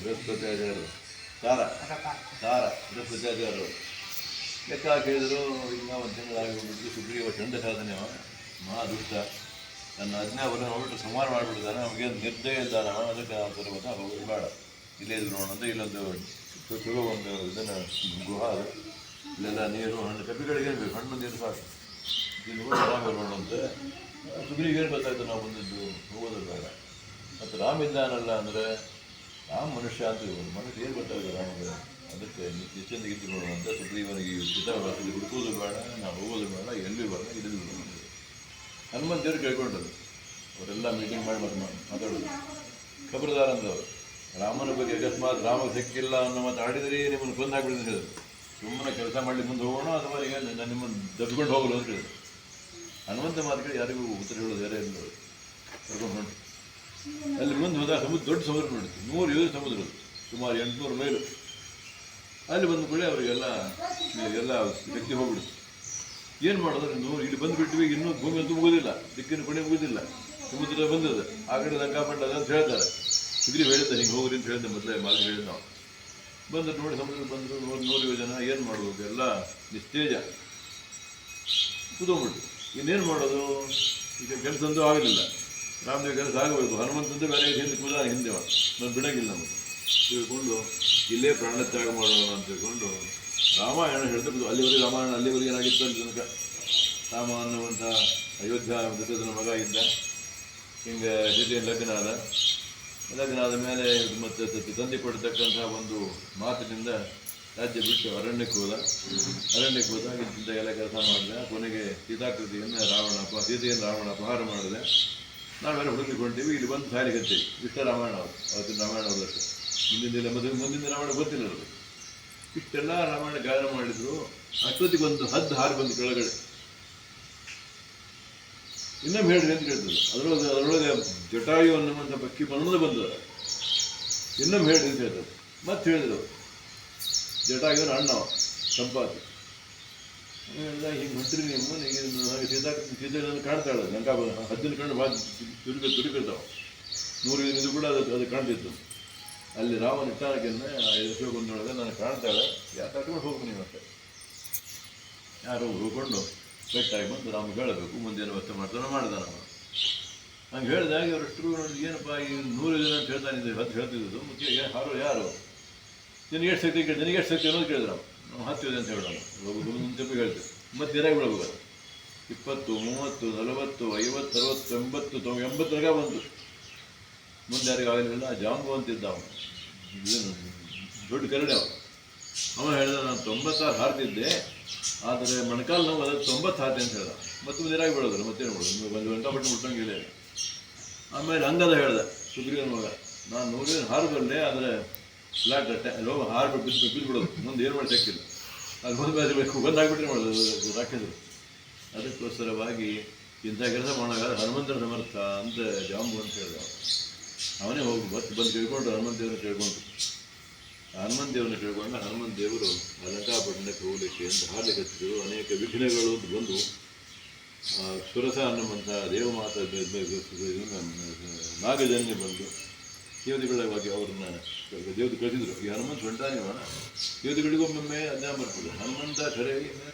ಬೃಹಸ್ಪತ್ಯಾಚಾರ್ಯರು ತಾರ ತಾರ ಬೃಹಸ್ಪತ್ಯಾಚಾರ್ಯರು ಲೆಕ್ಕ ಹಾಕಿದ್ರು. ಈಗ ಒಂದು ತಿಂಗಳಾಗಿಬಿಟ್ಟು ಸುಗ್ರೀವ ಚಂಡ ಸಾಧನೆ ಮಹಾ ದುಷ್ಟ ನನ್ನ ಅಜ್ಞಾಪನ ಹೊರಟು ಸಂಹಾರ ಮಾಡಿಬಿಡ್ತಾನೆ. ನಮಗೇನು ನಿರ್ದಯ ಇದ್ದಾನೆ ಅದಕ್ಕೆ ಆ ಪರ್ವತ ಹೋಗೋದು ಬೇಡ, ಇಲ್ಲೇ ಇದ್ರು ನೋಡಂತ ಇಲ್ಲೊಂದು ಚಲೋ ಒಂದು ಇದನ್ನು ಗುಹ ಅದು, ಇಲ್ಲೆಲ್ಲ ನೀರು ಹಣ್ಣು ಕಬ್ಬಿಗಳಿಗೆ ಬೇಕು, ಹಣ್ಣು ನೀರು ಸಾಕು, ಇಲ್ಲಿ ಹೋಗಿ ಆರಾಮ ನೋಡುವಂತೆ. ಸುಗ್ರೀವೇನು ಗೊತ್ತಾಯ್ತು ನಾವು ಬಂದಿದ್ದು, ಹೋಗೋದು ಬೇಡ. ಮತ್ತು ರಾಮ ಇದ್ದಾನಲ್ಲ ಅಂದರೆ ರಾಮ ಮನುಷ್ಯ ಅಂತ ಮನುಷ್ಯ ಏನು ಗೊತ್ತಾಗುತ್ತೆ ರಾಮಗೆ, ಅದಕ್ಕೆ ಹೆಚ್ಚಿಂದ ನೋಡುವಂತ ಸುಗ್ರೀವನಿಗೆ ಚಿತ್ರದಲ್ಲಿ ಹುಡುಕೋದು ಬೇಡ, ನಾವು ಹೋಗೋದು ಬೇಡ, ಎಲ್ಲಿ ಬೇಡ, ಇಲ್ಲಿದು ಬೇಡ. ಹನುಮಂತ ದೇವರು ಕೇಳ್ಕೊಂಡದ್ದು, ಅವರೆಲ್ಲ ಮೀಟಿಂಗ್ ಮಾಡಿ ಮಾತಾಡೋದು. ಖಬರ್ದಾರ್ ಅಂದವರು ರಾಮನ ಬಗ್ಗೆ ಅಕಸ್ಮಾತ್ ರಾಮಗೆ ಸಿಕ್ಕಿಲ್ಲ ಅನ್ನೋ ಮಾತು ಆಡಿದರೆ ನಿಮ್ಮನ್ನು ಕೊಂದು ಹಾಕ್ಬಿಡಿ ಅಂತ ಹೇಳಿದ್ರು. ಸುಮ್ಮನೆ ಕೆಲಸ ಮಾಡಲಿ ಮುಂದೆ ಹೋಗೋಣ ಅಥವಾ ಈಗ ನಾನು ನಿಮ್ಮನ್ನು ದಬ್ಬಿಕೊಂಡು ಹೋಗಲು ಅಂತ ಹೇಳಿದ್ರು. ಹನುಮಂತ ಮಾತುಗಳು ಯಾರಿಗೂ ಉತ್ತರ ಹೇಳೋದು ಯಾರೇ ಇಲ್ಲ, ಕರ್ಕೊಂಡು ಹೊಂಟು ಅಲ್ಲಿ ಮುಂದೆ ಹೋದಾಗ ದೊಡ್ಡ ಸಮುದ್ರ ನೋಡಿತ್ತು, 100 ಯೋಜನೆ ಸಮುದ್ರ, ಸುಮಾರು 800 ಮೈಲು. ಅಲ್ಲಿ ಬಂದ ಕೂಡ ಅವರಿಗೆಲ್ಲ ಶಕ್ತಿ ಹೋಗ್ಬಿಡುತ್ತೆ. ಏನು ಮಾಡೋದು, ಇಲ್ಲಿ ಬಂದುಬಿಟ್ವಿ, ಇನ್ನೂ ಭೂಮಿ ಅಂತೂ ಮುಗೋದಿಲ್ಲ, ದಿಕ್ಕಿನ ಕೊನೆ ಮುಗೋದಿಲ್ಲ, ಸಮುದ್ರ ಬಂದದ, ಆ ಕಡೆ ಲಂಕಾಪಟ್ಟದ ಅಂತ ಹೇಳ್ತಾರೆ. ಸುಗ್ರೀವ್ ಹೇಳಿದ್ದ ಹಿಂಗೆ ಹೋಗ್ರಿ ಅಂತ ಹೇಳಿದ್ದೆ, ಮೊದಲೇ ಮಾತು ಹೇಳಿದ್ ನಾವು. ಬಂದರು ನೋಡಿ, ಸಮುದ್ರ ಬಂದರು, 100 ಯೋಜನ, ಏನು ಮಾಡ್ಬೋದು, ಎಲ್ಲ ನಿಸ್ತೇಜ ಕೂತ್ಕೊಂಡ್ಬಿಟ್ಟು. ಇನ್ನೇನು ಮಾಡೋದು, ಈಗ ಕೆಲಸ ಅಂತೂ ಆಗಲಿಲ್ಲ. ರಾಮದೇವ್ ಕೆಲಸ ಆಗಬೇಕು, ಹನುಮಂತಂದು ಬೇರೆ ಹಿಂದೆ ಕೂದ ಹಿಂದೆ ನಾನು ಬಿಡೋಂಗಿಲ್ಲ ನಮಗೆ ತಿಳ್ಕೊಂಡು ಇಲ್ಲೇ ಪ್ರಾಣತ್ಯಾಗ ಮಾಡೋಣ ಅಂತ ತಿಳ್ಕೊಂಡು ರಾಮಾಯಣ ಹೇಳ್ತಕ್ಕದ್ದು. ಅಲ್ಲಿವರೆಗೆ ರಾಮಾಯಣ ಅಲ್ಲಿವರೆಗೆ ಏನಾಗಿತ್ತು ಅಲ್ಲಿ ತನಕ, ರಾಮ ಅನ್ನುವಂಥ ಅಯೋಧ್ಯ ದಶರಥನ ಮಗ ಇದ್ದ, ಹಿಂಗೆ ಸೀತೆಯ ಲಗ್ನ ಆದ ಮೇಲೆ ಮತ್ತು ತಂದೆ ಕೊಡ್ತಕ್ಕಂಥ ಒಂದು ಮಾತಿನಿಂದ ರಾಜ್ಯ ಬಿಟ್ಟು ಅರಣ್ಯಕ್ಕೆ ಹೋದಾಗ ಇಂಥ ಎಲ್ಲ ಕೆಲಸ ಮಾಡಿದೆ. ಕೊನೆಗೆ ಸೀತಾಕೃತಿಯನ್ನು ಸೀತೆಯನ್ನು ರಾವಣ ಅಪಹಾರ ಮಾಡಿದೆ. ನಾವೆಲ್ಲ ಹುಡುಕಿಕೊಂಡಿವಿ, ಇಲ್ಲಿ ಬಂದು ಸಾರಿ ಕತ್ತೀವಿ. ಇಷ್ಟ ರಾಮಾಯಣ ಅವತ್ತಿನ ರಾಮಾಯಣ ಅವರಷ್ಟು, ಮುಂದಿನ ರಾಮಾಯಣ ಗೊತ್ತಿಲ್ಲ ಅವರು. ಇಷ್ಟೆಲ್ಲ ರಾಮಾಯಣ ಗಾಯನ ಮಾಡಿದ್ರು. ಅಷ್ಟೊತ್ತಿಗೆ ಒಂದು ಹದ್ದು ಹಾರಿ ಬಂದು ಕೆಳಗಡೆ, ಇನ್ನೊಮ್ಮೆ ಹೇಳ್ರಿ ಅಂತ ಕೇಳ್ತದೆ. ಅದರೊಳಗೆ ಜಟಾಯು ಅನ್ನುವಂಥ ಪಕ್ಕಿ ಮಣ್ಣದ ಬಂದದ, ಇನ್ನೊಮ್ಮೆ ಹೇಳ್ರಿ ಅಂತ ಹೇಳ್ತದೆ. ಮತ್ತೆ ಹೇಳಿದ್ರು, ಜಟಾಯುವನ ಅಣ್ಣ ಸಂಪಾತಿ ಎಲ್ಲ ಹಿಂಗೆ ಹೊಂಟ್ರಿ ನೀವು, ನನಗೆ ಸೀತೆಯನ್ನು ಕಾಣ್ತಾಳೆ, ಲಂಕಾ ಹದ್ದಿನ ಕಣ್ಣು ಭಾಳ ತುರುಕಿರ್ತಾವೆ, 100 ಇದು ಕೂಡ ಅದು ಕಾಣ್ತಿತ್ತು. ಅಲ್ಲಿ ರಾಮನ ಇಟ್ಟಾರಕ್ಕೆಂದ್ರೆ ಯಶೋಗೊಂದೊಳಗೆ ನಾನು ಕಾಣ್ತಾಳೆ, ಯಾಕೆ ಕಟ್ಕೊಂಡು ಹೋಗ್ಬೇಕು ನೀವು ಅಷ್ಟೇ. ಯಾರು ಹೋಗ್ಕೊಂಡು ಬೆಟ್ಟಾಗಿ ಬಂದು ರಾಮ ಹೇಳಬೇಕು, ಮುಂದೇನು ವ್ಯವಸ್ಥೆ ಮಾಡ್ತಾನೆ ಮಾಡಿದ ನಾವು. ಹಂಗೆ ಹೇಳಿದಾಗ ಅವರಷ್ಟು ಏನಪ್ಪ ಈ 100 ಜನ ಅಂತ ಹೇಳ್ತಾನಿದ್ದೆ, ಹತ್ತು ಹೇಳ್ತಿದ್ದು. ಮುಖ್ಯ ಯಾರು ನಿನಗೆ ಎಷ್ಟು ಶಕ್ತಿ ಕೇಳ್ತೀನಿ, ನಿನಗೆ ಎಷ್ಟು ಶಕ್ತಿ ಅನ್ನೋದು ಕೇಳಿದ್ರು ನಾವು 10 ಇದೆ ಅಂತ ಹೇಳೋಣ, ಮುಂಚೆಪ್ಪು ಹೇಳ್ತೀವಿ. ಮತ್ತೆ ಏನಾಗಿ ಬಿಡಬೇಕು, 20, 30, 40, 50, 60, 80, 80 ಬಂತು. ಮುಂದೆ ಯಾರಿಗೂ ಆಗಲಿಲ್ಲ. ಜಾಂಬು ಅಂತಿದ್ದ ಅವನು, ದೊಡ್ಡ ಕರಡೆ ಅವನು ಹೇಳಿದ, ನಾನು 96 ಹಾರ್ತಿದ್ದೆ, ಆದರೆ ಮೊಣಕಾಲು ನೋವು ಅದಕ್ಕೆ 90 ಹಾರ್ತೆ ಅಂತ ಹೇಳ್ದ. ಮತ್ತೆ ಮುಂದೆ ಏನಾಗಿ ಬಿಡೋದ್ರು, ಮತ್ತೇನು ಮಾಡೋದು, ಒಂದು ಲಂಕಾಪಟ್ಟಣ ಮುಟ್ಟಂಗಿಲ್ಲ. ಆಮೇಲೆ ಅಂಗದ ಹೇಳ್ದ, ಸುಗ್ರೀವನ ಮಗ, ನಾನು 100 ಹಾರಬಲ್ಲೆ, ಆದರೆ ಫ್ಲಾಟ್ ಅಲ್ಲಿ ಹೋಗಿ ಹಾರ್ಬಿಟ್ಟು ಬಿದ್ದುಬಿಡೋದು, ಮುಂದೆ ಏನು ಮಾಡಿ ಸಿಕ್ಕಿಲ್ಲ. ಅಲ್ಲಿ ಬಂದಾಗ್ಬಿಟ್ರೆ ಮಾಡೋದು ರಾಕ್ಷಸರು. ಅದಕ್ಕೋಸ್ಕರವಾಗಿ ಇಂಥ ಕೆಲಸ ಮಾಡೋಕ್ಕಾದ್ರೆ ಹನುಮಂತನ ಸಮರ್ಥ ಅಂತ ಜಾಂಬು ಅಂತ ಹೇಳಿದ. ಅವನೇ ಹೋಗಿ ಬಂದು ಕೇಳ್ಕೊಂಡು ಹನುಮಂತ ದೇವ್ರನ್ನ ಕೇಳ್ಕೊಂಡು ಹನುಮಂತ ದೇವರು ಲಂಕಾಪಟ್ಟಣಕ್ಕೆ ಹೋಗಲಿಕ್ಕೆ ಅಂತ ಹಾರಲಿಕ್ಕೆ ಹಚ್ಚಿದ್ರು. ಅನೇಕ ವಿಘ್ನಗಳು ಬಂದು ಸುರಸ ಅನ್ನುವಂಥ ದೇವಮಾತ ನಾಗಜನ್ಯ ಬಂದು ದೇವತೆಗಳಾಗಿ ಅವ್ರನ್ನ ದೇವತೆ ಕಳಿಸಿದ್ರು. ಈ ಹನುಮಂತ ಹೊಂಟಾನಿವ ದೇವತೆಗಳಿಗೊಮ್ಮೊಮ್ಮೆ ಅಜ್ಞಾನ ಬರ್ತದೆ. ಹನುಮಂತ ಖರೆ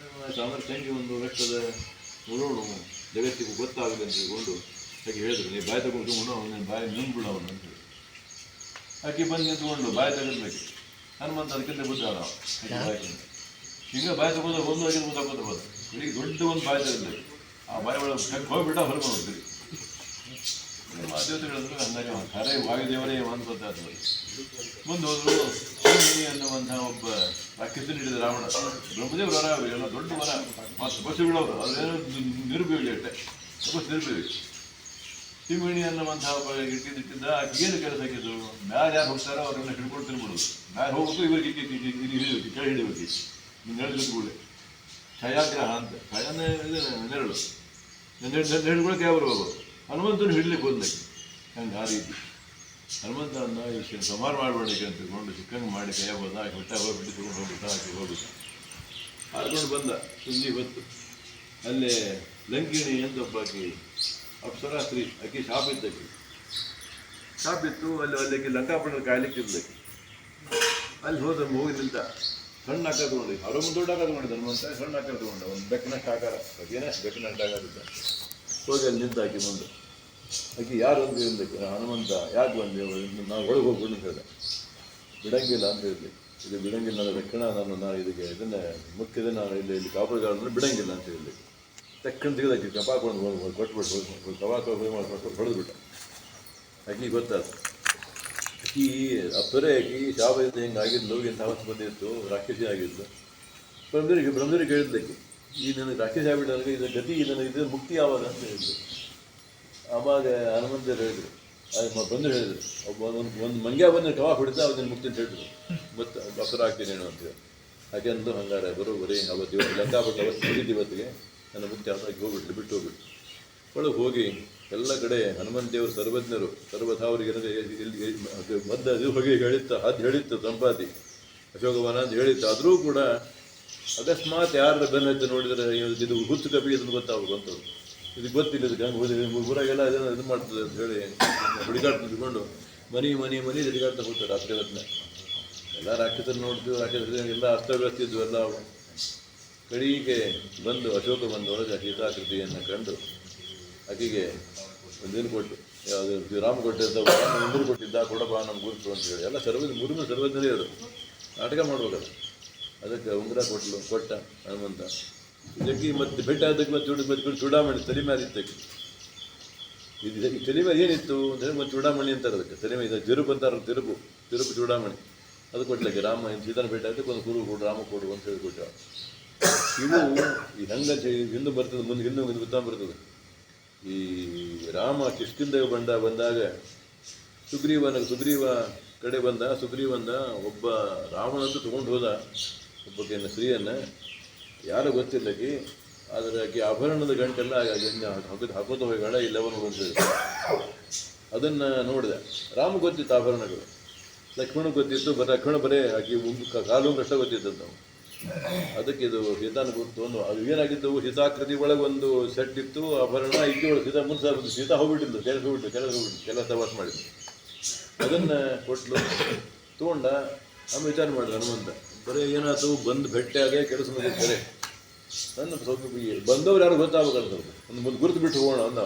ಸಾಮರ್ಥ್ಯಂಗೆ ಒಂದು ರಕ್ತದ ನೋಡೋಣ, ಜಗತ್ತಿಗೂ ಗೊತ್ತಾಗಲಿ ಅಂತ ಹೇಳ್ಕೊಂಡು ಆಕೆ ಹೇಳಿದ್ರು, ನೀವು ಬಾಯಿ ತಗೊಂಡು ಅವನ ಬಾಯಿ ನಿಂತ್ಬಿಡು ಅವನು ಅಂತ ಹೇಳಿ. ಆಕೆ ಬಂದು ನಿಂತ್ಕೊಂಡು ಬಾಯಿ ತೆಗೆದ್ಬೇಕು. ಹನುಮಂತ ಅದಕ್ಕಿಂತ ಗೊತ್ತಾಗ ಈಗ ಬಾಯಿ ತಗೊಂಡು ಒಂದು ಆಗಿದ್ದು ಗೊತ್ತಾಗೋದು. ಈಗ ದೊಡ್ಡ ಒಂದು ಬಾಯಿ ತೆಗೆದ್ಬೇಕು. ಆ ಬಾಯಿ ಒಳಗೆ ಹೋಗ್ಬಿಟ್ಟ ಹೊರಗೆ ಹೋಗ್ತೀವಿ. ದೇವತೆ ಹೇಳಿದ್ರು ಹಂಗಾಗಿ ಖರೆ ವಾಯುದೇವರೇ ಅಂತ ಗೊತ್ತಾಗ್ತದೆ. ಮುಂದೆ ಹೋದ್ರು. ಸೋಮಿನಿ ಅನ್ನುವಂಥ ಒಬ್ಬ ರಾಕ್ಷಸ ಹಿಡಿದ ರಾವಣ. ಬ್ರಹ್ಮದೇವ್ರ ವರ ಎಲ್ಲ ದೊಡ್ಡ ವರ, ಮತ್ತು ಬಸ್ಸುಗಳವರು ಅದೇನೋ ನಿರುಪಯೋಗಿ ಅಷ್ಟೇ, ಬಸ್ ನಿರುಪಯೋಗಿ. ಸಿಂಹಿಣಿ ಅನ್ನುವಂಥ ಒಬ್ಬ ಇಟ್ಟಿದ್ದ ಏನು ಕೆಲಸ ಹಾಕಿದ್ರು, ಮ್ಯಾಲೆ ಯಾರು ಹೋಗ್ತಾರೋ ಅವ್ರನ್ನ ಹಿಡ್ಕೊಂಡು ತಿನ್ಬಿಡೋದು. ಮ್ಯಾಲೆ ಹೋಗ್ಬೇಕು, ಇವರಿಗೆ ಹಿಡಿಬೇಕು, ಕೆಳ ಹಿಡಿಬೇಕು. ನೆರಳು ಕೂಡಲೇ ಛಯಾಗ್ರಹ ಅಂತ, ಛಾಯಾನೇ ನೆರಳು ಹಿಡ್ಕೊಳಕ್ಕೆ ಯಾವ ಬರ್ಬೋದು. ಹನುಮಂತನ ಹಿಡ್ಲಿಕ್ಕೆ ಬಂದಕ್ಕೆ ಹಂಗೆ ಆ ರೀತಿ ಹನುಮಂತನ ಇಷ್ಟು ಸಂಹಾರ ಮಾಡಬೇಡಕ್ಕೆ ಅಂತ ತಿಳ್ಕೊಂಡು ಚಿಕ್ಕಂಗೆ ಮಾಡಿ ಕೈಯ ಬಂದ ಹೊಟ್ಟ ಹೋಗ್ಬಿಟ್ಟು ತಗೊಂಡು ಹೋಗ್ಬಿಟ್ಟ ಹಾಕಿ ಹೋಗ್ಬಿಟ್ಟು ಹಾಡ್ಕೊಂಡು ಬಂದ. ಸುದ್ದಿ ಹೊತ್ತು ಅಲ್ಲೇ ಲಂಕಿಣಿ ಅಂತ ಒಬ್ಬಾಕಿ ಅಪ್ಸರಾ ಸ್ತ್ರೀ, ಆಕೆ ಶಾಪಿದ್ದಕ್ಕೆ ಶಾಪಿತ್ತು. ಅಲ್ಲಿ ಲಂಕಾಪಟ್ಟಣ ಕಾಯ್ಲಿಕ್ಕೆ ಇರ್ಬೇಕು. ಅಲ್ಲಿ ಹೋಗಿ ನಿಂತ ಸಣ್ಣ ಆಕಾರ ತಗೊಂಡು ಅವರೊಂದು ದೊಡ್ಡ ಆಕಾರ ತಗೊಂಡಿದ್ದ ಹನುಮಂತ ಸಣ್ಣ ಆಕಾರ ತಗೊಂಡ ಒಂದು ಬೆಕ್ಕಿನಷ್ಟು ಆಕಾರ ಅದೇನಷ್ಟು ಬೆಕ್ಕಿನಷ್ಟು ಆಕಾರ ಇದ್ದ ಹೋಗಿ ಅಲ್ಲಿ ನಿಂತ ಆಕಿ ಮುಂದೆ ಆಕಿ ಯಾರು ಅಂತ ಹೇಳಿದ್ದಕ್ಕೆ ಹನುಮಂತ ಯಾಕೆ ಬಂದೆ ನಾವು ಒಳಗೆ ಹೋಗ್ಬಿಡು ಅಂತ ಹೇಳಿದೆ. ಬಿಡಂಗಿಲ್ಲ ಅಂತ ಹೇಳಿದ್ವಿ. ಇದು ಬಿಡಂಗಿಲ್ಲ ಅಂದರೆ ತಕ್ಷಣ ನಾನು ಇದಕ್ಕೆ ಇದನ್ನೇ ಮುಖ್ಯದ ನಾನು ಇಲ್ಲಿ ಕಾಪುಗಾರನ್ನು ಬಿಡಂಗಿಲ್ಲ ಅಂತ ಹೇಳಿದ್ವಿ. ತಕ್ಷಣ ತೆಗೆದಾಕಿ ಕಪಾಕೊಂಡು ಕೊಟ್ಬಿಟ್ಟು ಕಪಾಕ ಹೊಡೆದ್ಬಿಟ್ಟ. ಆಕಿ ಗೊತ್ತಾಯ್ತು ಆಕಿ ಅಪ್ಪರೇ ಆಕಿ ಶಾಪದಿಂದ ಹಿಂಗೆ ಆಗಿದ್ಲು, ಇಂಥ ಅವತ್ತು ಬಂದಿತ್ತು, ರಾಕ್ಷಸಿ ಆಗಿದ್ಲು. ಬ್ರಹ್ಮದೇವರಿಗೆ ಹೇಳಿದ್ದಕ್ಕೆ ಈ ನನಗೆ ರಾಕ್ಷಸಿ ಆಗ್ಬಿಟ್ಟು ನನಗೆ ಇದು ಗತಿ ನನಗೆ ಇದು ಮುಕ್ತಿ ಯಾವಾಗ ಅಂತ ಹೇಳಿದ್ರು. ಆವಾಗ ಹನುಮಂತರು ಹೇಳಿದ್ರು, ಬಂದು ಹೇಳಿದ್ರು ಒಂದು ಮಂಗ್ಯ ಬಂದು ಕವಾ ಹೊಡಿತಾ ಅದನ್ನು ಮುಕ್ತಿ ಅಂತ ಹೇಳಿದ್ರು. ಮತ್ತು ಅಪ್ಪರ ಆಗ್ತೀನಿ ಏನು ಅಂತೇಳಿ ಹಾಗೆ ಅಂದು ಹಂಗಾರೆ ಬರೋಬರಿ ಅವತ್ತು ಲಂಕಾಪಟ್ಟು ಅವತ್ತು ಮುಗಿದು ಇವತ್ತಿಗೆ ನನ್ನ ಮುಕ್ತಿ ಆಗಿ ಹೋಗ್ಬಿಟ್ಲು, ಬಿಟ್ಟು ಹೋಗ್ಬಿಟ್ಟು ಒಳಗೆ ಹೋಗಿ ಎಲ್ಲ ಕಡೆ ಹನುಮಂತ ದೇವರು ಸರ್ವಜ್ಞರು ಸರ್ವಥಾ ಅವರಿಗೆ ಮದ್ದು ಅದು ಹೋಗಿ ಹೇಳಿತ್ತು ಸಂಪಾತಿ ಅಶೋಕವನ ಅಂತ ಹೇಳಿತ್ತು. ಆದರೂ ಕೂಡ ಅಕಸ್ಮಾತ್ ಯಾರ ಬೆನ್ನತ್ತು ನೋಡಿದರೆ ಇದು ಹುಚ್ಚು ಕಪಿ ಅದನ್ನು ಗೊತ್ತಾಗ್ಬೇಕಂತವ್ರು, ಇದು ಗೊತ್ತಿಲ್ಲ, ಇದಕ್ಕೆ ಹಂಗೆ ಹೋಗಿ ಊರಾಗೆಲ್ಲ ಇದನ್ನು ಇದು ಮಾಡ್ತದೆ ಅಂತ ಹೇಳಿ ಹುಡುಗಾಟ ನಿಂತ್ಕೊಂಡು ಮನೆ ತಿರುಗಾಡ್ತಾ ಹೋಗ್ತಾರೆ ರಾತ್ರಿ ಹೊತ್ತಿನ. ಎಲ್ಲ ರಾಕ್ಷಸರು ನೋಡ್ತೀವಿ, ರಾಕ್ಷಸರು ಎಲ್ಲ ಅಸ್ತವ್ಯಸ್ತ ಇದ್ವು ಎಲ್ಲ. ಕಡೆಗೆ ಬಂದು ಅಶೋಕ ಬಂದು ಒಳಗೆ ಸೀತಾಕೃತಿಯನ್ನು ಕಂಡು ಆಕೆಗೆ ಒಂದೇನು ಕೊಟ್ಟು ಯಾವುದು ರಾಮ ಕೊಟ್ಟಿದ್ದ ಉಂಗುರು ಕೊಟ್ಟಿದ್ದ ಕೊಡಬ ನಮ್ಮ ಗುರುತು ಅಂತ ಹೇಳಿ ಎಲ್ಲ ಸರ್ವಜ್ಞರೇ ಅದು ನಾಟಕ ಮಾಡ್ಬೇಕಲ್ಲ. ಅದಕ್ಕೆ ಉಂಗುರ ಕೊಟ್ಟ ಹನುಮಂತ. ಇದಕ್ಕೆ ಮತ್ತೆ ಬೆಟ್ಟ ಅದಕ್ಕೆ ಮತ್ತೆ ಚೂಡಾಮಣಿ ತಲೆ ಮೇಲೆ ಇತ್ತಕ್ಕೆ. ಈ ತಲೆ ಮೇಲೆ ಏನಿತ್ತು ಅಂದರೆ ಮತ್ತೆ ಚೂಡಾಮಣಿ ಅಂತಾರೆ ಅದಕ್ಕೆ. ತಲೆ ಮೇಲೆ ತಿರುಪು ಅಂತಾರೆ, ತಿರುಪು ಚೂಡಾಮಣಿ ಅದು ಕೊಡ್ಲಿಕ್ಕೆ ರಾಮ ಸೀತಾನ ಭೇಟಿ ಅದಕ್ಕೆ ಒಂದು ಗುರು ಕೊಡು ರಾಮ ಕೊಡು ಅಂತ ಹೇಳಿ ಕೊಟ್ಟ. ಇವು ಈ ಹಂಗ ಹಿಂದೆ ಬರ್ತದೆ, ಮುಂದೆ ಹಿಂದೆ ಗೊತ್ತಾ ಬರ್ತದೆ. ಈ ರಾಮ ಕಿಷ್ಕಿಂಧ ಬಂದಾಗ ಸುಗ್ರೀವ ಕಡೆ ಬಂದ. ಸುಗ್ರೀವಂದ ಒಬ್ಬ ರಾವಣಂದು ತೊಗೊಂಡು ಹೋದ ಒಬ್ಬಕ್ಕೆ ಸ್ತ್ರೀಯನ್ನು, ಯಾರು ಗೊತ್ತಿಲ್ಲಕಿ. ಆದರೆ ಆಕೆ ಆಭರಣದ ಗಂಟೆಲ್ಲ ಹಾಕೋತ ಹೋಗೋಣ ಇಲ್ಲವನು ಬಂದು ಅದನ್ನು ನೋಡಿದೆ. ರಾಮ ಗೊತ್ತಿತ್ತು ಆಭರಣಗಳು, ಲಕ್ಷ್ಮಣ ಗೊತ್ತಿತ್ತು, ಲಕ್ಷ್ಮಣ ಬರೇ ಆಕೆ ಕಾಲು ಕಷ್ಟ ಗೊತ್ತಿತ್ತು ನಾವು. ಅದಕ್ಕೆ ಇದು ಸೀತಾನ ಗುರುತು ಒಂದು ಅದು ಏನಾಗಿದ್ದು ಸೀತಾಕೃತಿ ಒಳಗೆ ಒಂದು ಸೆಟ್ ಇತ್ತು, ಆಭರಣ ಇದ್ದು ಸೀತಾ ಮುಂದೆ ಸೀತಾ ಹೋಗ್ಬಿಟ್ಟಿದ್ದು, ಕೆಲಸ ವಾಸ ಮಾಡಿದ್ದು. ಅದನ್ನು ಕೊಟ್ಟಲು ತೊಗೊಂಡ. ಆಮೇಲೆ ವಿಚಾರ ಮಾಡಿದ ಹನುಮಂತ, ಬರೀ ಏನಾಯ್ತು ಬಂದು ಭೇಟಿಯಾಗೆ ಕೆಲಸ ಮುಗಿತಾರೆ ನನ್ನ ಸ್ವಲ್ಪ ಬಂದವ್ರು ಯಾರು ಗೊತ್ತಾಗಬೇಕಂತ ಒಂದು ಮುಂದೆ ಗುರುತು ಬಿಟ್ಟು ಹೋಗೋಣ ಅಂದ.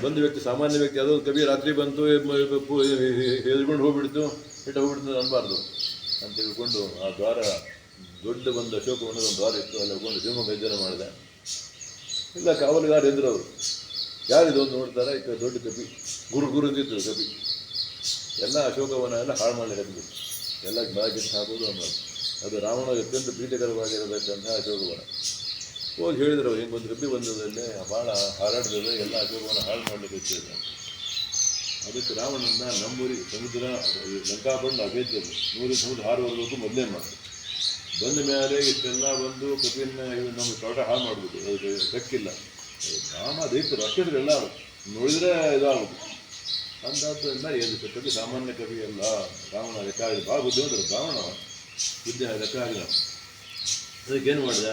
ಬಂದ ವ್ಯಕ್ತಿ ಸಾಮಾನ್ಯ ವ್ಯಕ್ತಿ ಯಾವುದೋ ಕವಿ ರಾತ್ರಿ ಬಂತು ಎದ್ಕೊಂಡು ಹೋಗ್ಬಿಡ್ತು ಅನ್ಬಾರ್ದು ಅಂತ ತಿಳ್ಕೊಂಡು ಆ ದ್ವಾರ ದೊಡ್ಡ ಒಂದು ಅಶೋಕವನದ ಒಂದು ದ್ವಾರ ಇತ್ತು, ಅಲ್ಲಿ ಹೋಗ್ಕೊಂಡು ಶಿವಮೊಗ್ಗ ಹೆಜ್ಜೆ ಮಾಡಿದೆ. ಇಲ್ಲ ಕಾವಲುಗಾರ ಎದ್ರು ಅವರು, ಯಾರಿದು ಒಂದು ನೋಡ್ತಾರೆ, ಈ ದೊಡ್ಡ ಕಪಿ ಗುರು ಅಂತಿತ್ತು ಕಪಿ. ಎಲ್ಲ ಅಶೋಕವನ ಎಲ್ಲ ಹಾಳು ಮಾಡಲಿಕ್ಕೆ ಎಲ್ಲ ಬಾಗಿಟ್ಟು ಹಾಕೋದು ಅನ್ನೋದು. ಅದು ರಾವಣ ಅತ್ಯಂತ ಪ್ರೀತಿಕರವಾಗಿರಬೇಕಂತ ಅಶೋಕವನ. ಹೋಗಿ ಹೇಳಿದ್ರು ಹಿಂಗೊಂದು ಕಪಿ ಬಂದದಲ್ಲೇ ಭಾಳ ಹಾರಾಡ್ತದೆ, ಎಲ್ಲ ಅಶೋಕವನ ಹಾಳು ಮಾಡಲಿಕ್ಕೆ ಇಟ್ಟಿದ್ರು. ಅದಕ್ಕೆ ರಾವಣನ ನಮ್ಮೂರಿಗೆ ಸಮುದ್ರ ಲಂಕಾಪಂಡು ಅಭೇದ್ಯದು 100 ಸಮುದ್ರ ಹಾರುವವರೆಗೂ ಮೊದಲೇ ಮಾಡಿ ಬಂದ ಮೇಲೆ ಇಷ್ಟೆಲ್ಲ ಬಂದು ಕಪಿಯನ್ನು ನಮಗೆ ತೋಟ ಹಾಳು ಮಾಡ್ಬೋದು, ಅದು ಬೆಕ್ಕಿಲ್ಲ. ರಾಮ ದೈತ್ಯರು ಅಷ್ಟೆಲ್ಲ ನೋಡಿದರೆ ಇದಾಗೋದು ಅಂದಾದ್ದರಿಂದ ಏನು ಕವಿ ಸಾಮಾನ್ಯ ಕವಿ ಅಲ್ಲ. ರಾವಣ ಲೆಕ್ಕ ಆಗಿದೆ, ಭಾಳ ಬುದ್ಧಿ ಅಂದ್ರೆ ರಾವಣ ಬುದ್ಧಿ ಲೆಕ್ಕ ಆಗಿಲ್ಲ. ಅದಕ್ಕೇನು ಮಾಡಿದ,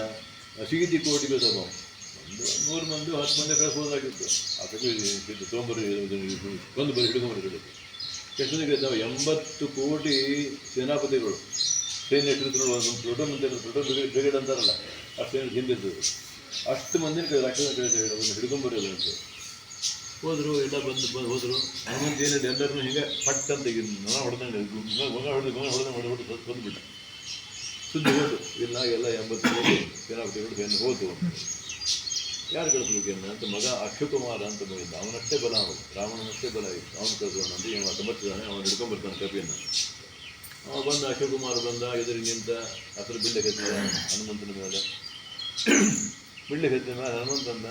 ಸಿಗಿತಿ ಕೋಟಿಗೆ ಸಭ ಒಂದು 100 ಮಂದಿ 10 ಮಂದಿ ಕಳಿಸ್ಬೋದಾಗಿತ್ತು. ಆ ಕವಿ ತೊಗೊಂಬರಿ ಕೊಂದು ಬರಿ ಹಿಡ್ಕೊಂಬರಿ ಕೆಟ್ಟನಿಗೆ 80 ಕೋಟಿ ಸೇನಾಪತಿಗಳು ಸೈನ್ಯ ಇಟ್ಟಿದ್ರು. ಒಂದು ಪ್ಲೂಟೋ ಬ್ರಿಗೇಡ್ ಅಂತಾರಲ್ಲ, ಆ ಸೈನ್ಯ ಹಿಂದಿರ್ತದೆ. ಅಷ್ಟು ಮಂದಿನ ರಾಕ್ಷಸ ಒಂದು ಹಿಡ್ಕೊಂಬರಿಲ್ಲ ಅಂತ ಹೋದರು. ಎಲ್ಲ ಬಂದು ಹೋದರು. ಹನುಮಂತ ಏನಿದೆ ಎಲ್ಲರನ್ನೂ ಹೀಗೆ ಪಟ್ ಅಂತ ಈಗ ನೊಣ ಹೊಡೆದಂಗೆ ಹೊಡೆದು ಬಂದುಬಿಟ್ಟ. ಸುದ್ದಿ ಹೋದು ಇಲ್ಲ ಎಲ್ಲ 80 ಕೋಟಿ ಸೇನಾಪತಿಗಳು ಬೆನ್ನು ಹೋದು. ಯಾರು ಕಳಿಸ್ಬೇಕೇನು ಅಂತ ಮಗ ಅಕ್ಷಕುಮಾರ ಅಂತ ಬಂದಿದ್ದ, ಅವನಷ್ಟೇ ಬಲ, ಅವನು ರಾವಣನಷ್ಟೇ ಬಲ ಇತ್ತು. ಅವನು ಕಳಿಸೋಣ ಅಂತ ಏನು ತಮ್ಮತ್ತಿದ್ದಾನೆ, ಅವನು ಹಿಡ್ಕೊಂಡ್ಬರ್ತಾನೆ ಕಪಿಯನ್ನು. ಅವ ಬಂದ, ಅಕ್ಷಕುಮಾರ ಬಂದ, ಎದುರಿಗೆ ನಿಂತ ಹಸಿರು ಬಿಲ್ಲೆ ಕೆತ್ತಿದ ಹನುಮಂತನ ಮೇಲೆ. ಬಿಲ್ಲೆ ಕೆತ್ತಿದ ಮೇಲೆ ಹನುಮಂತಂದ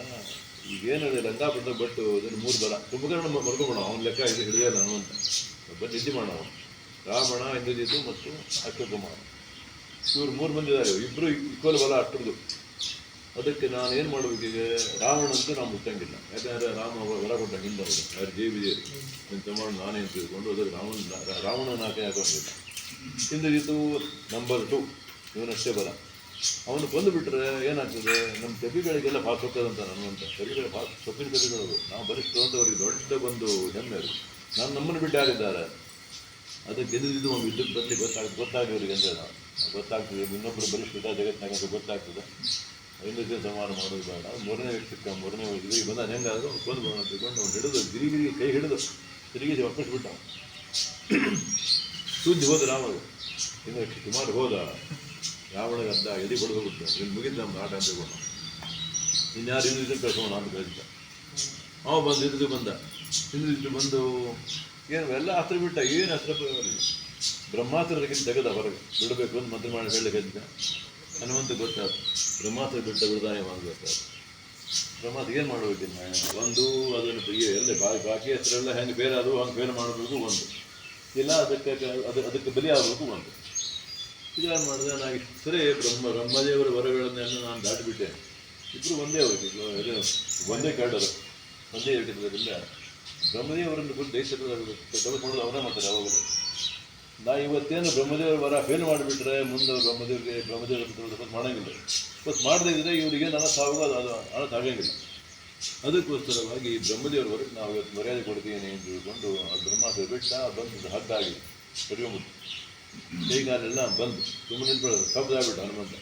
ಈಗೇನಿದೆ ಲಂಕಾಪಟ್ಟ ಬಟ್ಟು ಅದನ್ನು 3 ಬಲ ಕುಂಭಕರ್ಣ ಮರ್ಕೊಂಬೋಣ, ಅವನ ಲೆಕ್ಕ ಇದು ಹಿಡಿಯಲ್ಲ ಹನುಮಂತ. ಬಂದು ನಿದ್ದೆ ಮಾಡೋಣ, ರಾವಣ ಇಂದ್ರಜಿತು ಮತ್ತು ಅಕ್ಷಕುಮಾರ ಇವರು 3 ಮಂದಿ ಇದ್ದಾರೆ. ಇಬ್ಬರು ಈಕ್ವಲ್ ಬಲ ಅಷ್ಟರದು. ಅದಕ್ಕೆ ನಾನು ಏನು ಮಾಡಬೇಕೀಗ, ರಾವಣಂತೂ ನಾವು ಮುಟ್ಟಂಗಿಲ್ಲ. ಯಾಕಂದರೆ ರಾಮ ಹೊರ ಕೊಟ್ಟ ಹಿಂದವರು ಯಾರು ದೇವಿದೇರು ಇಂಥ ಮಾಡಿ ನಾನೇ ಅಂತ ತಿಳ್ಕೊಂಡು ಅದಕ್ಕೆ ರಾವಣನ ಆಕೆ ಹಾಕೊಂಡಿಲ್ಲ. ಇಂದ್ರಜಿತು ನಂಬರ್ 2 ಇವನಷ್ಟೇ ಬಲ. ಅವನು ಬಂದುಬಿಟ್ರೆ ಏನಾಗ್ತದೆ, ನಮ್ಮ ಕಪಿಗಳಿಗೆಲ್ಲ ಪಾಸ್ ಹೋಗ್ತದಂತ ಹನುಮಂತ. ಕಪಿಗಳು ಪಾಸ್ ಕಪಿನ ಕಪಿಗಳು ನಾವು ಬಲಿಷ್ಠರು ಅಂತ ಅವ್ರಿಗೆ ದೊಡ್ಡ ಒಂದು ಹೆಮ್ಮೆ ಅದು. ನಮ್ಮನ್ನು ಬಿಟ್ಟು ಯಾರಿದ್ದಾರೆ ಅದಕ್ಕೆ ಎದುರಿದ್ದು ಒಂದು ವಿದ್ಯುತ್ ಬರಲಿ ಗೊತ್ತಾಗಲಿ ಇವರಿಗೆ ಅಂದರೆ ಗೊತ್ತಾಗ್ತದೆ, ಇನ್ನೊಬ್ಬರು ಬಲಿಷ್ಠ ಜಗತ್ತಿನಾಗ ಅಂತ ಗೊತ್ತಾಗ್ತದೆ. ಐದು ಸಮಾನ ಮಾಡೋದು ಬೇಡ. ಮೂರನೇ ವ್ಯಕ್ತಿ ಮೂರನೇ ಇದರಿಗೆ ಬಂದ ಹೆಂಗಾದರೂ ಕೊಂದು ತಿಳ್ಕೊಂಡು ಅವ್ನು ಹಿಡಿದು ಗಿರಿ ಕೈ ಹಿಡಿದು ತಿರುಗಿ ಒಪ್ಪಿಸ್ಬಿಟ್ಟ. ಸುದ್ದಿ ಹೋದ ರಾಮರು ಇನ್ನು ಸುಮಾರು ಹೋದ ರಾವಣಗೆ ಅರ್ಧ ಎದೆ ಬಡಿದು ಹೋಗ್ಬಿಟ್ಟು ಇನ್ನು ಮುಗಿದ ನಮ್ಮ ಆಟ ಅಂತ ತಿಳ್ಕೊಂಡು ಇನ್ಯಾರು ಇನ್ನಿದ್ದು ಕಳ್ಸೋಣ ಅಂತ ಕಳಿಸಿದ. ಅವ ಬಂದು ಹಿಂದಿದ್ದು ಬಂದು ಏನು ಎಲ್ಲ ಅಸ್ತ್ರ ಬಿಟ್ಟ, ಏನು ಅಸ್ತ್ರ ಬ್ರಹ್ಮಾಸ್ತ್ರದಕ್ಕಿಂತ ತೆಗೆದ ಹೊರಗೆ ಬಿಡಬೇಕು ಅಂತ ಮಂತ್ರ ಮಾಡಿ ಹೇಳಲಿಕ್ಕೆ ಹಚ್ಚಿದ. ಹನುಮಂತ ಗೊತ್ತಾಯ್ತು ಬ್ರಹ್ಮಾಸ್ತ್ರ ಬಿಡ್ತಾನೆ ಮಾಡಬೇಕಾದ್ರೆ. ಬ್ರಹ್ಮಾಸ್ತ್ರ ಏನು ಮಾಡಬೇಕಿನ್ನ ಒಂದು ಅದನ್ನು ಎಲ್ಲ ಬಾಕಿ ಅಸ್ತ್ರ ಎಲ್ಲ ಹೆಂಗೆ ಬೇರೆ ಅದು ಹಂಗೆ ಬೇರೆ ಮಾಡಬೇಕು ಒಂದು, ಇಲ್ಲ ಅದಕ್ಕೆ ಬಲಿ ಆಗಬೇಕು ಒಂದು. ವಿಚಾರ ಮಾಡಿದೆ ನಾನು ಇಷ್ಟರೇ ಬ್ರಹ್ಮದೇವರ ವರಗಳನ್ನೆಲ್ಲ ನಾನು ದಾಟಿಬಿಟ್ಟೆ. ಇಬ್ಬರು ಒಂದೇ ಹೋಗಿ ಒಂದೇ ಕಾಡರು ಒಂದೇ ಇಟ್ಟಿದ್ದರಿಂದ ಬ್ರಹ್ಮದೇವರನ್ನು ಕುರಿತು ದೈತ್ಯಗಳು ಮಾಡೋದು ಅವರೇ ಮಾಡ್ತಾರೆ ಅವಾಗಲೂ. ನಾ ಇವತ್ತೇನು ಬ್ರಹ್ಮದೇವರ ವರ ಫೇಲ್ ಮಾಡಿಬಿಟ್ರೆ ಮುಂದೆ ಬ್ರಹ್ಮದೇವರ ಮಾಡೋಂಗಿಲ್ಲ. ಇವತ್ತು ಮಾಡದೇ ಇದ್ದರೆ ಇವರಿಗೆ ನನ್ನ ಸಾವು ಅದು ಆಗಂಗಿಲ್ಲ. ಅದಕ್ಕೋಸ್ಕರವಾಗಿ ಬ್ರಹ್ಮದೇವರ ವರಕ್ಕೆ ನಾವು ಇವತ್ತು ಮರ್ಯಾದೆ ಕೊಡ್ತೀನಿ ಅಂತ ತಿಳ್ಕೊಂಡು ಅದು ಬ್ರಹ್ಮಾಸ್ತ್ರ ಬಿಟ್ಟ ಬಂದು ಹಗ್ಗಾಗಿ ಕಡಿಯೋಗ್ಬಿಟ್ಟು ಕೈಗಾಲೆಲ್ಲ ಬಂದು ಸುಮ್ಮನೆ ನಿಂತ್ಕೊಳ್ಳೋದು ಕಬ್ಬದಾಗ್ಬಿಟ್ಟು ಹನುಮಂತ.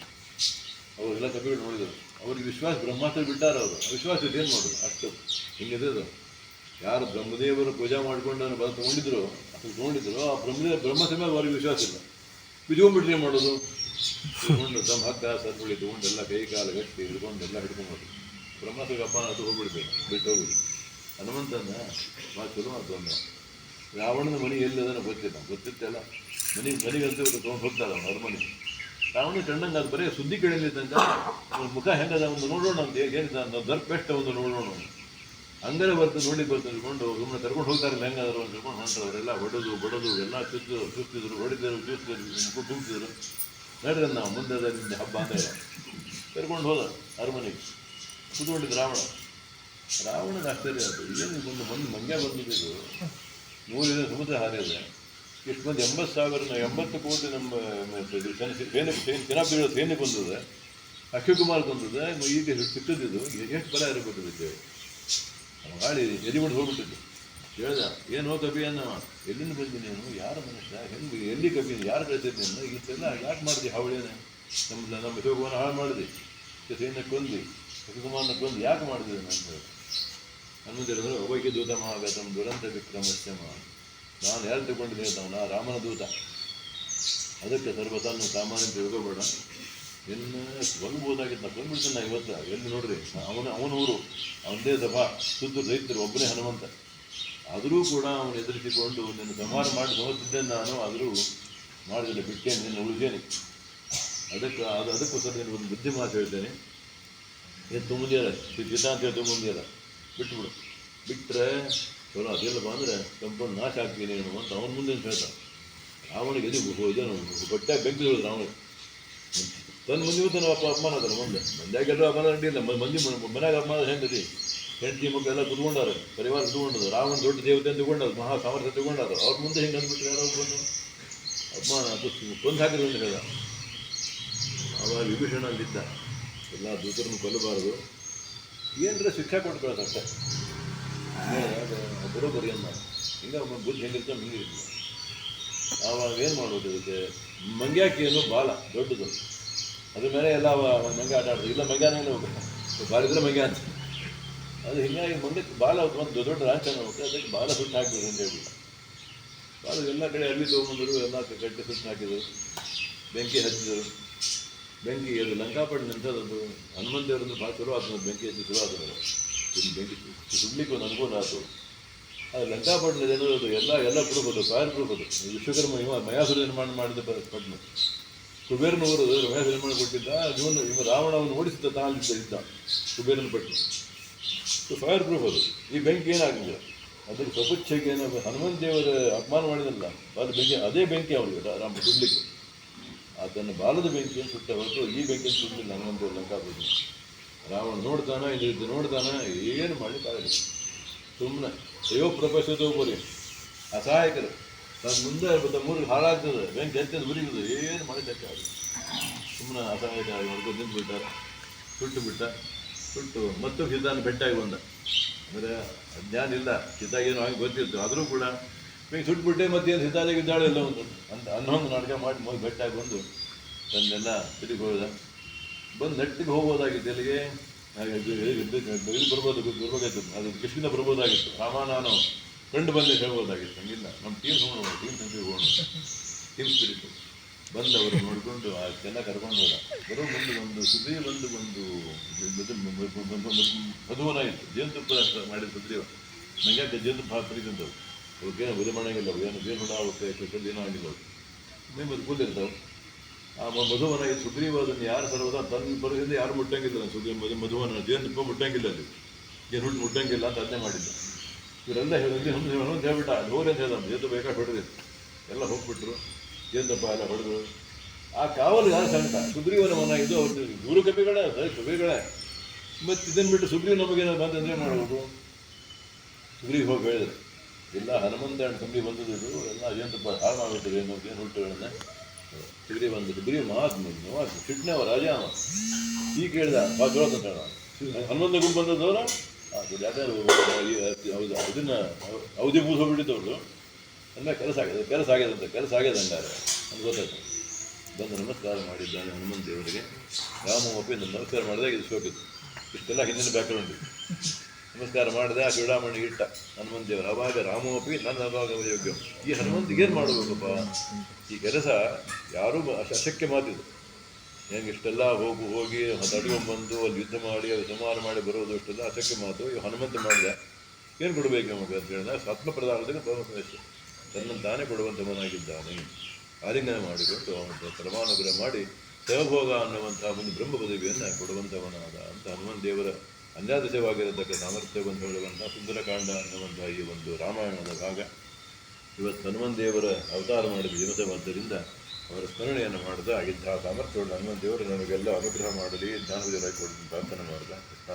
ಅವರೆಲ್ಲ ಕಬ್ಬಿಟ್ಟು ನೋಡಿದರು. ಅವ್ರಿಗೆ ವಿಶ್ವಾಸ ಬ್ರಹ್ಮಾಸ್ತ್ರ ಬಿಟ್ಟಾರ ಅವರು ವಿಶ್ವಾಸ ಏನು ಮಾಡೋದು ಅಷ್ಟು ಹಿಂಗಿದೆ. ಯಾರು ಬ್ರಹ್ಮದೇವರು ಪೂಜಾ ಮಾಡಿಕೊಂಡು ಬಂದು ತೊಗೊಂಡಿದ್ರು ಆ ಬ್ರಹ್ಮಾಸ್ತ್ರ ಮೇಲೆ ಅವ್ರಿಗೆ ವಿಶ್ವಾಸ ಇಲ್ಲ. ಬಿಟ್ಕೊಂಡ್ಬಿಟ್ರೆ ಏನು ಮಾಡೋದು? ಹಿಡ್ಕೊಂಡು ತಮ್ಮ ಹಗ್ಗ ಸರ್ಪುಳಿ ತೊಗೊಂಡೆಲ್ಲ ಕೈ ಕಾಲು ಗಟ್ಟಿ ಹಿಡ್ಕೊಂಡೆಲ್ಲ ಹಿಡ್ಕೊಂಡು ಬ್ರಹ್ಮಾಸ್ತ್ರಕ್ಕೆ ಹಬ್ಬ ಅದು ಹೋಗ್ಬಿಡ್ಬೇಕು, ಬಿಟ್ಟು ಹೋಗ್ಬಿಟ್ಟು. ಹನುಮಂತನ ಭಾಳ ಚಲೋ ಅಂತ ಅಂದ. ರಾವಣನ ಮನೆ ಎಲ್ಲದನ್ನ ಗೊತ್ತಿತ್ತಲ್ಲ. ಮನೆಗಂತೂ ತೊಗೊಂಡು ಹೋಗ್ತಾರೆ ಅವ್ರ ಮನೆ. ರಾವಣ ಕಣ್ಣಂಗೆ ಅದು ಬರೀ ಸುದ್ದಿ ಕೇಳಿದಂತ ಅವ್ನ ಮುಖ ಹೆಂಗದ ಒಂದು ನೋಡೋಣ ಅಂತ ಏನಿದೆ ನಾವು ದರ್ಪೆಷ್ಟ ಒಂದು ನೋಡೋಣ ಹಂಗರೆ ನೋಡಿ ತಿಳ್ಕೊಂಡು ಸುಮ್ಮನೆ ಕರ್ಕೊಂಡು ಹೋಗ್ತಾರಲ್ಲ ಹೆಂಗಾದ್ರು ಅಂತ ತಿಳ್ಕೊಂಡು ಹೊಂಟ್ರು. ಅವರೆಲ್ಲ ಬಡದು ಎಲ್ಲ ಚುತ್ತಿದ್ರು ಹೊಡಿದ್ರು ತುಂಬ್ತಿದ್ರು. ನಡ್ರಿ ನಾವು ಮುಂದೆ ನಿಮ್ದು ಹಬ್ಬ ಅಂತ ಹೇಳ ಕರ್ಕೊಂಡು ಹೋದ ಅರಮನೆಗೆ. ಕೂತ್ಕೊಂಡಿದ್ದು ರಾವಣಗೆ ಆಶ್ಚರ್ಯ ಆಯ್ತು. ಏನು ಒಂದು ಮಂಗ್ಯ ಬಂದಿದ್ದು 100 ದಿನ ಸಮುದ್ರ ಹಾರಿದೆ. ಇಷ್ಟು ಮಂದಿ 80 ಕೋಟಿ ನಮ್ಮ ಜನಾಬ್ದಿಗಳ ಸೈನ್ಯ ಬಂದಿದೆ, ಅಕ್ಷಯ್ ಕುಮಾರ್ ಬಂದಿದೆ. ಈಗ ಸಿಕ್ಕಿದ್ದು ಎಷ್ಟು ಬಲ ಇರಬೇಕು ವಿದ್ಯೆ ಗಾಳಿ ಎದಿಬಿಟ್ಟು ಹೋಗ್ಬಿಟ್ಟಿದ್ದು. ಹೇಳ್ದ ಏನೋ ಕಬಿ ಅನ್ನವ, ಎಲ್ಲಿಂದ ಬಂದಿ ನೀನು, ಯಾರ ಮನುಷ್ಯ, ಹೆಂಗೆ ಎಲ್ಲಿ ಕಬಿ, ಯಾರು ಕಳಿಸಿದ್ದು ನೀನು, ಇಷ್ಟೆಲ್ಲ ಯಾಕೆ ಮಾಡಿದೆ ಹಾವಳಿನ ನಮ್ಮ ಶಿವಕುಮಾರ ಹಾಳು ಮಾಡಿದೆ, ಸೈನ್ಯ ಕೊಂದು ಅಕ್ಷಯ್ ಕೊಂದು ಯಾಕೆ ಮಾಡಿದೆ ಅಂತ ಹೇಳಿ. ಹನುಮಂತರು ಒಬ್ಬಕ್ಕೆ ದೂತಮ ಆಗತಂ ದುರಂತ ವಿಕ್ರಮಶ್ಯಮ. ನಾನು ಯಾರು ತಗೊಂಡಿದ್ದೀನಿ ನಾ ರಾಮನ ದೂತ. ಅದಕ್ಕೆ ಸರ್ವತನ್ನು ಸಾಮಾನ್ಯ ತಿಳ್ಕೋಬೇಡ. ಇನ್ನು ಬಂದ್ಬೋದಾಗಿತ್ತು ನಾ ಬಂದ್ಬಿಡ್ತೀನಿ ನಾ ಇವತ್ತು. ಎಲ್ಲಿ ನೋಡ್ರಿ ಅವನ ಊರು ಅವನದೇ ಸಭಾ ಸುತ್ತು ರೈತರು ಒಬ್ಬನೇ ಹನುಮಂತ. ಆದರೂ ಕೂಡ ಅವನು ಎದುರಿಸಿಕೊಂಡು ನಿನ್ನ ಸಂಹಾರ ಮಾಡಿ ಸಮರ್ತಿದ್ದೇನೆ ನಾನು. ಆದರೂ ಮಾಡಿದ್ರೆ ಬಿಟ್ಟೇನೆ, ನಿನ್ನ ಉಳಿದೇನೆ. ಅದಕ್ಕೋಸ್ಕರ ನೀನು ಒಂದು ಬುದ್ಧಿ ಮಾತು ಹೇಳ್ತೇನೆ. ಏನು ತುಂಬುದಿಯಲ್ಲ ಗೀತಾ ಅಂತ ಹೇಳಿ ತುಂಬುದಿಯಲ್ಲ, ಬಿಟ್ಟುಬಿಡು. ಬಿಟ್ಟರೆ ಚಲೋ ಅದೆಲ್ಲ ಬಂದರೆ ಸಂಪೂರ್ಣ ನಾಶ ಆಗ್ತೀನಿ ಏನು ಅಂತ ಅವನ ಮುಂದೆ ಹೇಳ್ತಾನೆ. ಅವನಿಗೆ ಇದನ್ನು ಬಟ್ಟೆ ಬೆಂಕಿ ಹೇಳಿದ್ರು ಅವನಿಗೆ. ತನ್ನ ಮುಂದೆ ಇವತ್ತು ನಾವು ಅಪಮಾನ ಅದಲ್ಲ ಮುಂದೆ ಮಂದ್ಯಾಗೆಲ್ಲರೂ ಅಪಮಾನ ಅಡ್ಡಿಲ್ಲ. ಮಂದಿ ಮನ್ಯಾಗ ಅಪಮಾನ ಹೆಂಗದಿ ಹೆಂಡತಿ ಮಕ್ಕಳೆಲ್ಲ ಕುತ್ಕೊಂಡಾರೆ, ಪರಿವಾರ ಕುತ್ಕೊಂಡದು. ರಾವಣ ದೊಡ್ಡ ದೇವತೆ ಅಂತ ತಗೊಂಡದು, ಮಹಾ ಸಾಮರ್ಥ್ಯ ತಗೊಂಡಾರ. ಅವ್ರ ಮುಂದೆ ಹಿಂಗೆ ಅಂದ್ಬಿಟ್ರೆ ಯಾರೋ ಬಂದು ಅಪಮಾನ ಕೊಂದು ಹಾಕಿದ್ರು ಅಂತ ಹೇಳ್ದ. ಆವಾಗ ವಿಭೀಷಣ ಅಲ್ಲಿದ್ದ. ಎಲ್ಲ ದೂತರನ್ನು ಕೊಲ್ಲಬಾರದು, ಏನರ ಶಿಕ್ಷೆ ಕೊಟ್ಟು ಕಳ್ಸಷ್ಟೆ. ಬರೋಬರಿ ಅನ್ನ ಹಿಂಗೆ ಬುದ್ಧಿ ಹೆಂಗಿರ್ತಾನೆ ಹಿಂಗೆ ಇರ್ತದೆ. ಆವಾಗ ಏನು ಮಾಡೋದು? ಇದಕ್ಕೆ ಮಂಗ್ಯಾಕಿ ಏನು ಬಾಲ ದೊಡ್ಡದು, ಅದ್ರ ಮೇಲೆ ಎಲ್ಲ ಮಂಗ್ಯ ಆಟ ಆಡ್ದು. ಇಲ್ಲ ಮಂಗ್ಯಾನೇ ಬಾಲಿದ್ರೆ ಮಂಗ್ಯ ಅಂತ. ಅದು ಹೀಗಾಗಿ ಮಂಗ್ಯಕ್ಕೆ ಬಾಲ ಒಂದು ದೊಡ್ಡ ರಾಂಚನ ಹೋಗುತ್ತೆ. ಅದಕ್ಕೆ ಬಾಲ ಸುಟ್ಟು ಹಾಕಿದ್ರು ಅಂತ ಹೇಳ್ಬಿಟ್ಟು ಬಾಲ ಎಲ್ಲ ಕಡೆ ಅಲ್ಲಿ ತೊಗೊಂಬಂದರು. ಎಲ್ಲ ಗಟ್ಟಿ ಸುಟ್ಟು ಹಾಕಿದರು, ಬೆಂಕಿ ಹಚ್ಚಿದರು. ಬೆಂಕಿ ಅದು ಲಂಕಾಪಟ್ಟಣ ನಿಂತದ್ದು ಹನುಮಂತೇವರನ್ನು ಭಾಳ ಚಲೋ ಆಯ್ತು. ಬೆಂಕಿ ಹಚ್ಚಿ ಚಲೋ ಆದ್ರು. ಬೆಂಕಿ ಸುಡ್ಲಿಕ್ಕೆ ಒಂದು ಅನುಕೂಲ ಆಯ್ತು. ಅದು ಲಂಕಾಪಟ್ಟಣದ ಏನದು ಎಲ್ಲ ಪ್ರೂಫ್ ಫೈರ್ ಪ್ರೂಫ್ ಅದು. ವಿಶ್ವಕರ್ಮ ಮಯಾಸುರ ನಿರ್ಮಾಣ ಮಾಡಿದ ಪಟ್ಟಣ ಕುಬೇರನವರು ಮಯಾಸುರ ನಿರ್ಮಾಣ ಕೊಟ್ಟಿದ್ದ. ಇವ ರಾವಣ ಅವನು ಓಡಿಸಿದ್ದ ತಾಳಿದ್ದ ಕುಬೇರನ ಪಟ್ಟಣ. ಫೈರ್ ಪ್ರೂಫ್ ಅದು. ಈ ಬೆಂಕಿ ಏನಾಗಿದೆ ಅದ್ರ ಸ್ವಪಚ್ಛಕ್ಕೆ ಏನೋ ಹನುಮಂತ ದೇವರ ಅಪಮಾನ ಮಾಡಿದಲ್ಲ ಅದು ಬೆಂಕಿ, ಅದೇ ಬೆಂಕಿ ಅವನಿಗೆ ರಾಮ ಸುಡ್ಲಿಕ್ಕೆ. ಅದನ್ನು ಬಾಲದ ಬೆಂಕಿಯನ್ನು ಸುಟ್ಟ ಹೊರತು ಈ ಬೆಂಕಿಯನ್ನು ಸುಡಲಿಲ್ಲ ಹನುಮಂತ ದೇವರು ಲಂಕಾಪಟ್ಟಣ. ರಾವಣ ನೋಡ್ತಾನ, ಇದು ನೋಡ್ತಾನ, ಏನು ಮಾಡಲಿಕ್ಕಾಗಲ್ಲ. ಸುಮ್ಮನೆ ಅಯ್ಯೋ ಪ್ರಪಂಚದ ಹೋಗ್ಬೋರಿ ಅಸಹಾಯಕರು. ತನ್ನ ಮುಂದೆ ಮೂರಿಗೆ ಹಾಳಾಗ್ತದೆ, ಬೆಂಕಿ ಹಚ್ಚದ ಉರಿಯುವುದು, ಏನು ಮಾಡಿದ್ದಕ್ಕೆ ಆಗಲ್ಲ. ಸುಮ್ಮನೆ ಅಸಹಾಯಕ ಹೊಡ್ಕೊಂಡು ನಿಂತುಬಿಟ್ಟಾರ. ಸುಟ್ಟು ಮತ್ತು ಸಿದ್ಧಾನ ಬೆಟ್ಟಾಗಿ ಬಂದ. ಅಂದರೆ ಅಜ್ಞಾನ ಇಲ್ಲ, ಸಿದ್ಧಾಗ ಏನೋ ಹಾಗೆ ಗೊತ್ತಿತ್ತು. ಆದರೂ ಕೂಡ ಈಗ ಸುಟ್ಬಿಟ್ಟೆ ಮತ್ತೇನು ಸಿದ್ದಾಗಿದ್ದಾಳೆ ಎಲ್ಲ ಒಂದು ಅಂತ ಅನ್ನೊಂದು ನಾಟಕ ಮಾಡಿ ಬೆಟ್ಟಾಗಿ ಬಂದು ತಂದೆಲ್ಲ ತಿರುಗಿ ಹೋದ. ಬಂದು ನೆಟ್ಟಿಗೆ ಹೋಗ್ಬೋದಾಗಿತ್ತು ಎಲ್ಲಿಗೆ, ಇದು ಬರ್ಬೋದಾಗಿತ್ತು, ಅದು ಕೃಷ್ಣ ಬರ್ಬೋದಾಗಿತ್ತು. ರಾಮ ನಾನು ಫ್ರೆಂಡ್ ಬಂದು ಹೇಳ್ಬೋದಾಗಿತ್ತು. ಹಂಗಿಲ್ಲ, ನಮ್ಮ ಟೀಮ್ ಹೋಗೋಣ, ಟೀಮ್ ಸಂಖ್ಯೆ ಹೋಗೋಣ, ಟೀಮ್ ಸ್ಪಿರಿಟ್ ಬಂದವರು ನೋಡಿಕೊಂಡು ಎಲ್ಲ ಕರ್ಕೊಂಡು ಹೋದ. ಬರೋ ಮುಂದೆ ಒಂದು ಸುಗ್ರೀವ ಒಂದು ಮಧುವನ ಇತ್ತು, ಜೇನುತುಪ್ಪ ಮಾಡಿದ ಸುಗ್ರೀವ. ನಂಗೆ ಜೇನುತುಪ್ಪ ಹಾಕ್ತಿದ್ದವು, ಅವಕ್ಕೇನು ಬದು ಮಾಡೋಂಗಿಲ್ಲ, ಏನು ಜೇನು ಹುಳ ಅವಕ್ಕೆ ಏನೂ ಆಗಿಲ್ಲ, ಅವ್ರು ನಿಮ್ಮ ಕೂಲಿರ್ತಾವೆ. ಆ ಮಧುವನ ಇತ್ತು ಸುಗ್ರೀವ. ಅದನ್ನು ಯಾರು ಸರ್ವದ ತನ್ನ ಬರೋದ್ರಿಂದ ಯಾರು ಮುಟ್ಟಂಗಿಲ್ಲ, ಸುಗ್ರೀವ ಮಧುವನ ಜೇನುತುಪ್ಪ ಮುಟ್ಟಂಗಿಲ್ಲ, ಅಲ್ಲಿ ಜೇನು ಹುಟ್ಟು ಮುಟ್ಟಂಗಿಲ್ಲ ಅಂತ ಅದನ್ನೇ ಮಾಡಿದ್ದ. ಇವರೆಲ್ಲ ಹೇಳಿದ್ರೆ ಹನ್ನೊಂದು ಹೇಳ್ಬಿಟ್ಟ, ಹೋರಿ ಅಂತ ಹೇಳ್ದ, ಜೇನು ಬೇಕಾಗಿ ಹೊಡೆದಿತ್ತು. ಎಲ್ಲ ಹೋಗ್ಬಿಟ್ರು, ಜೇನುತುಪ್ಪ ಎಲ್ಲ ಹೊಡೆದು. ಆ ಕಾವಲು ಯಾರು ಸಂಕಟ, ಸುಗ್ರೀವನ ಮನ ಇದು, ಅವ್ರು ಗುರು ಕವಿಗಳೇ ಕವಿಗಳೇ. ಮತ್ತು ಇದನ್ನು ಬಿಟ್ಟು ಸುಗ್ರೀವ ನಮಗೇನೋ ಬಂತಂದ್ರೆ ಮಾಡ್ಬೋದು. ಸುಗ್ರೀವ್ ಹೋಗಿ ಹೇಳಿದ್ರು, ಇಲ್ಲ ಹನುಮಂತ ತಂಬಿ ಬಂದದ್ದು ಎಲ್ಲ ಜೇನುತುಪ್ಪ ಹಾಳು ಮಾಡಿಬಿಟ್ಟಿದೆ ಅನ್ನೋ ಜೇನು ಹುಟ್ಟುಗಳನ್ನ. ಸುಗ್ರೀವ್ ಬಂದು ಸುಗ್ರೀವ್ ಮಾತು ಸಿಟ್ನವ ರಾಜ ಅವ. ಈಗ ಕೇಳಿದ ಬಾತ್ ಅಂತ ಹೇಳ, ಹನುಮಂತ ಗುಂಪು ಬಂದದವರ ಹೌದು ಅದನ್ನ ಅವಧಿ ಮೂಸ ಹೋಗ್ಬಿಟ್ಟಿದ್ದವ್ರು ಅಂದರೆ ಕೆಲಸ ಆಗ್ಯದಂತಾರೆ ನಮ್ಗೆ ಗೊತ್ತಾಯ್ತು. ಬಂದು ನಮಸ್ಕಾರ ಮಾಡಿದ್ದಾನೆ ಹನುಮಂತ ದೇವರಿಗೆ. ರಾಮಮಪ್ಪಿ ನಮಸ್ಕಾರ ಮಾಡಿದಾಗ ಇದು ಶೋಕಿತ್ತು. ಇಷ್ಟೆಲ್ಲ ಹಿಂದಿನ ಬ್ಯಾಕ್ಗ್ರೌಂಡ್ ನಮಸ್ಕಾರ ಮಾಡಿದೆ. ಆ ಚೂಡಾಮಣಿಗೆ ಇಟ್ಟ ಹನುಮಂತ ದೇವರು. ಅವಾಗ ರಾಮಮಪ್ಪಿ ನನ್ನ ಅವಾಗ ಯೋಗ್ಯ. ಈ ಹನುಮಂತಿಗೇನು ಮಾಡಬೇಕಪ್ಪ, ಈ ಕೆಲಸ ಯಾರೂ ಅಶಕ್ಯ ಮಾತಿದ್ದು. ಹೆಂಗೆ ಇಷ್ಟೆಲ್ಲ ಹೋಗಿ ತಡ್ಕೊಂಡ್ಬಂದು ಅಲ್ಲಿ ಯುದ್ಧ ಮಾಡಿ ಅದು ಸಂಹಾರ ಮಾಡಿ ಬರೋದು ಇಷ್ಟೆಲ್ಲ ಅಶಕ್ಯ ಮಾತು. ಈ ಹನುಮಂತ ಮಾಡಿದ, ಏನು ಕೊಡಬೇಕು ನಮಗೆ ಅಂತ ಹೇಳಿದ. ಆತ್ಮಪ್ರದಾನದಿಂದ ಪರಮೇಶ್ವರ ತನ್ನನ್ನು ತಾನೇ ಕೊಡುವಂಥವನಾಗಿದ್ದಾನೆ. ಆಲಿಂಗನ ಮಾಡಿಕೊಂಡು ಅವನ ಪರಮಾನುಗ್ರಹ ಮಾಡಿ ಸಹಭೋಗ ಅನ್ನುವಂಥ ಒಂದು ಬ್ರಹ್ಮ ಪದವಿಯನ್ನು ಕೊಡುವಂಥವನಾದ ಅಂತ ಹನುಮಂತ ದೇವರ ಅನ್ಯಾದಶವಾಗಿರತಕ್ಕ ಸಾಮರ್ಥ್ಯವನ್ನು ಹೇಳುವಂಥ ಸುಂದರಕಾಂಡ ಅನ್ನುವಂಥ ಈ ಒಂದು ರಾಮಾಯಣದ ಭಾಗ. ಇವತ್ತು ಹನುಮಂತ ದೇವರ ಅವತಾರ ಮಾಡಿದ ದಿವಸವಾದ್ದರಿಂದ ಅವರ ಸ್ಮರಣೆಯನ್ನು ಮಾಡಿದ. ಇಂತಹ ಸಾಮರ್ಥ್ಯವನ್ನು ಹನುಮಂತ ದೇವರು ನಮಗೆಲ್ಲ ಅನುಗ್ರಹ ಮಾಡಲಿ, ಜ್ಞಾನೋದಯರಾಗಿ ಕೊಡಲಿ ಪ್ರಾರ್ಥನೆ ಮಾಡಿದ. ಕೃಷ್ಣ.